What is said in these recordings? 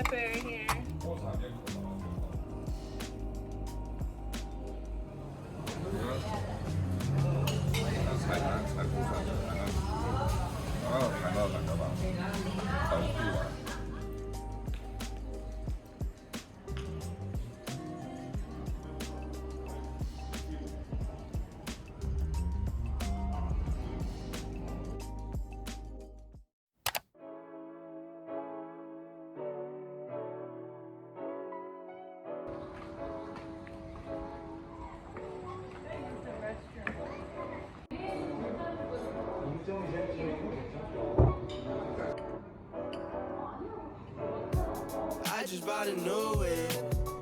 pepper here. I just bought a new whip.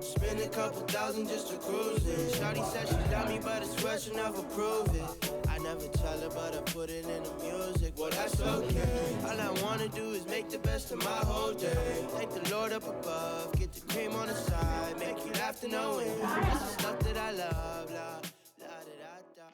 Spend a couple thousand just to cruise it. Shawty said she love me, but I swear she'll never prove it. I never tell her, but I put it in the music. Well, that's okay. All I wanna do is make the best of my whole day. Thank the Lord up above, get the cream on the side, make you laugh to know it. That's the stuff that I love, la, la, da, da, da.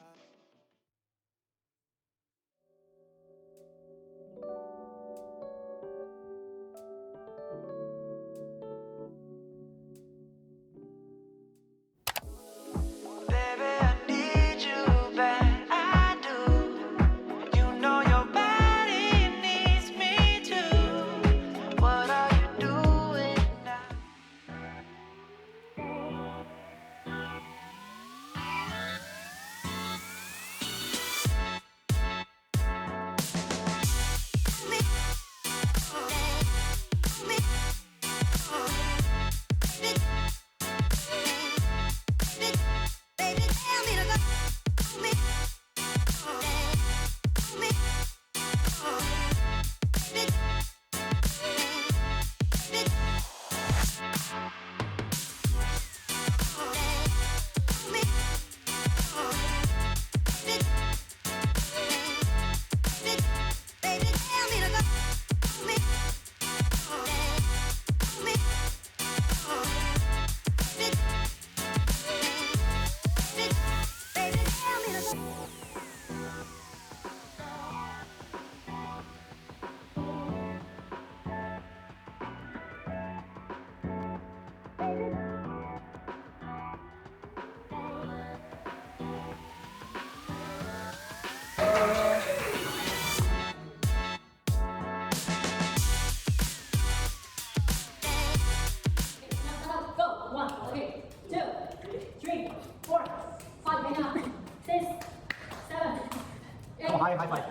High five.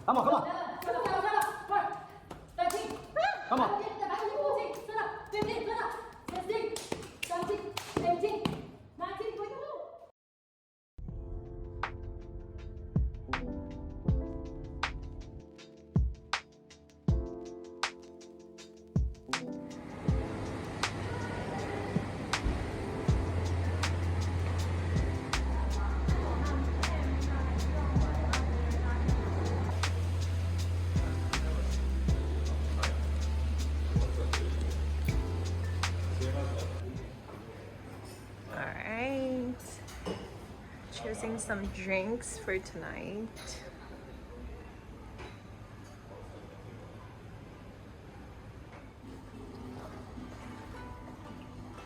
Come on, come on. Come on. Choosing some drinks for tonight.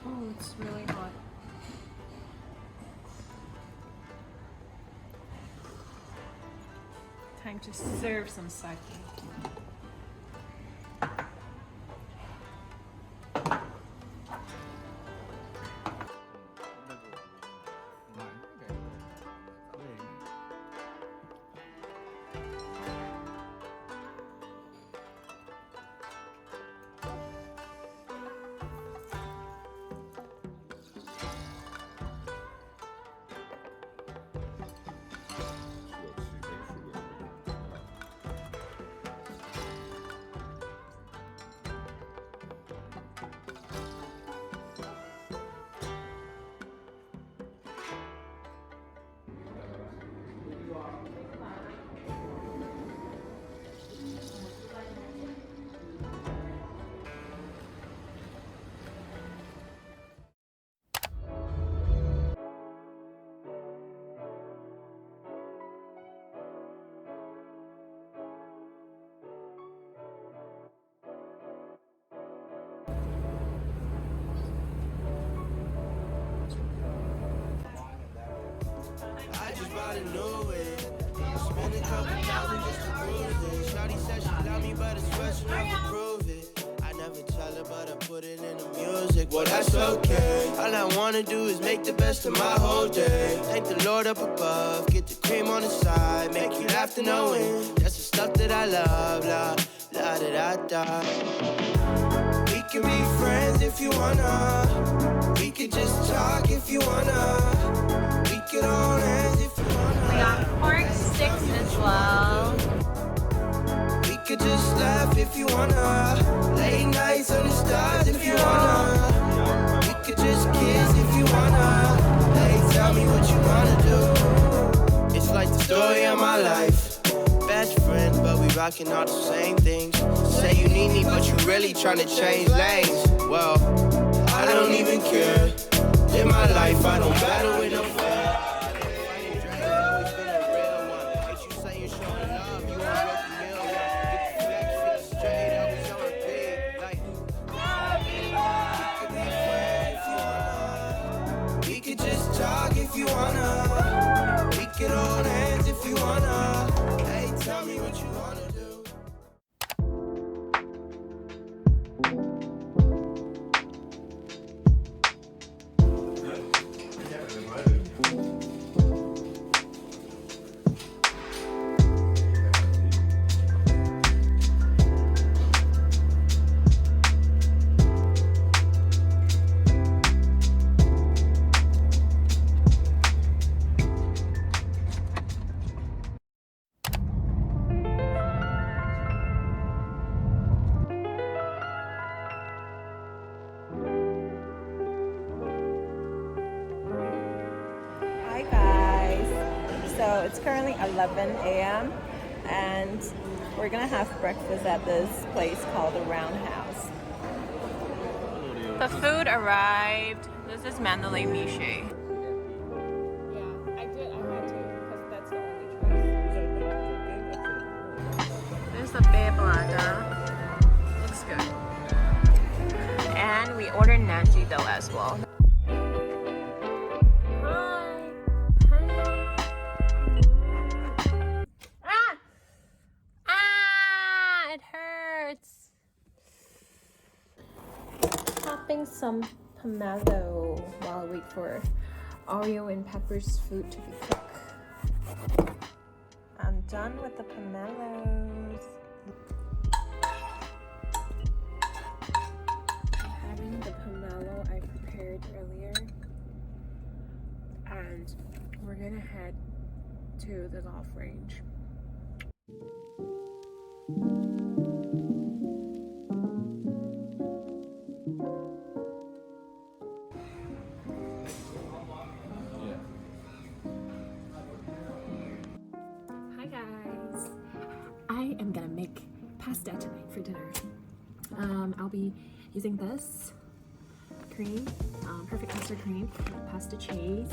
Oh, it's really hot. Time to serve some sake. about a new way. Spend a couple thousand just to cruise it. Shawty said she love me, but it's fresh enough to prove it. I never tell her, but I put it in the music. Well, that's okay. All I wanna do is make the best of my whole day. Thank the Lord up above, get the cream on the side, make you laugh to no end. That's the stuff that I love, la la da da da. We can be friends if you wanna. We could just talk if you wanna. We could hold hands if you wanna. We got pork sticks as well. We could just laugh if you wanna. Late nights on the stars if you wanna. We could just kiss if you wanna. Hey, tell me what you wanna do. It's like the story of my life. Best friends, but we rocking all the same things. Say you need me, but you really tryna change lanes. Well, I don't even care. In my life, I don't battle with no fear. If you wanna, we can hold hands if you wanna. Hey, tell me what you wanna do. Hi guys. So it's currently 11 a.m. and we're gonna have breakfast at this place called the Roundhouse. The food arrived. This is Mandalay Miche. Yeah, I had to because that's the only choice. There's the bear blada. Looks good. And we ordered Nanji dough as well. It hurts. Popping some pomelo while we wait for Oreo and Pepper's food to be cooked. I'm done with the pomelos. I'm having the pomelo I prepared earlier, and we're gonna head to the golf range. Hi guys, I am gonna make pasta tonight for dinner. I'll be using this cream, perfect pasta cream, pasta cheese,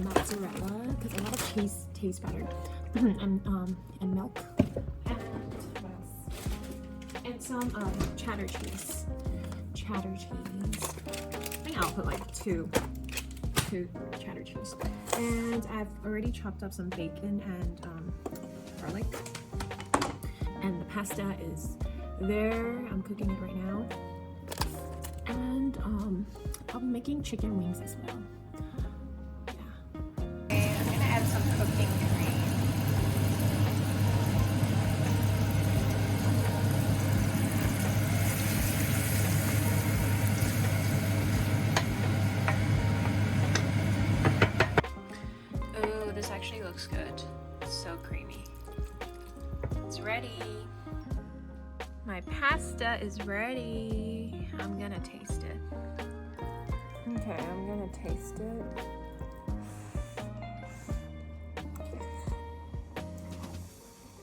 mozzarella, because a lot of cheese tastes better, and milk, and what else? And some cheddar cheese. Cheddar cheese. I think I'll put like two cheddar cheese. And I've already chopped up some bacon and garlic. And the pasta is there. I'm cooking it right now. And I'll be making chicken wings as well. Yeah. Okay, I'm gonna add some cooking cream. Oh, this actually looks good. It's so creamy. It's ready. My pasta is ready. I'm gonna taste it. Okay, I'm gonna taste it.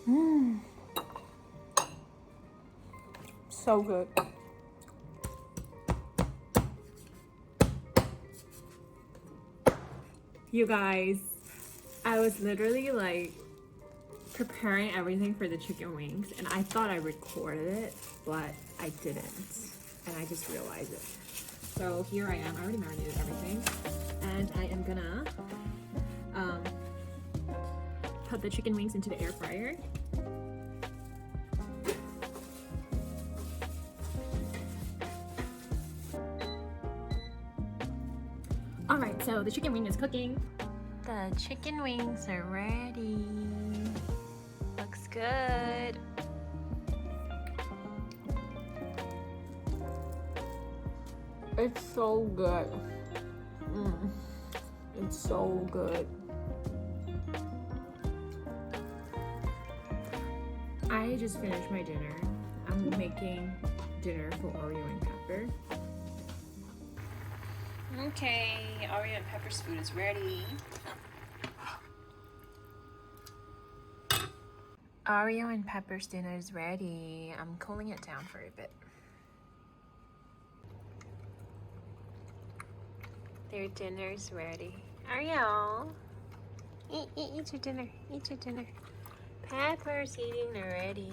Mmm. So good. You guys, I was literally like preparing everything for the chicken wings, and I thought I recorded it, but I didn't, and I just realized it. So here I am. I already marinated everything, and I am gonna put the chicken wings into the air fryer. Alright, so the chicken wing is cooking. The chicken wings are ready. Looks good. It's so good. It's so good. I just finished my dinner. I'm making dinner for Oreo and Pepper. Okay, Oreo and Pepper's food is ready. Oreo and Pepper's dinner is ready. I'm cooling it down for a bit. Their dinner's ready. Oreo, eat your dinner. Eat your dinner. Pepper's eating already.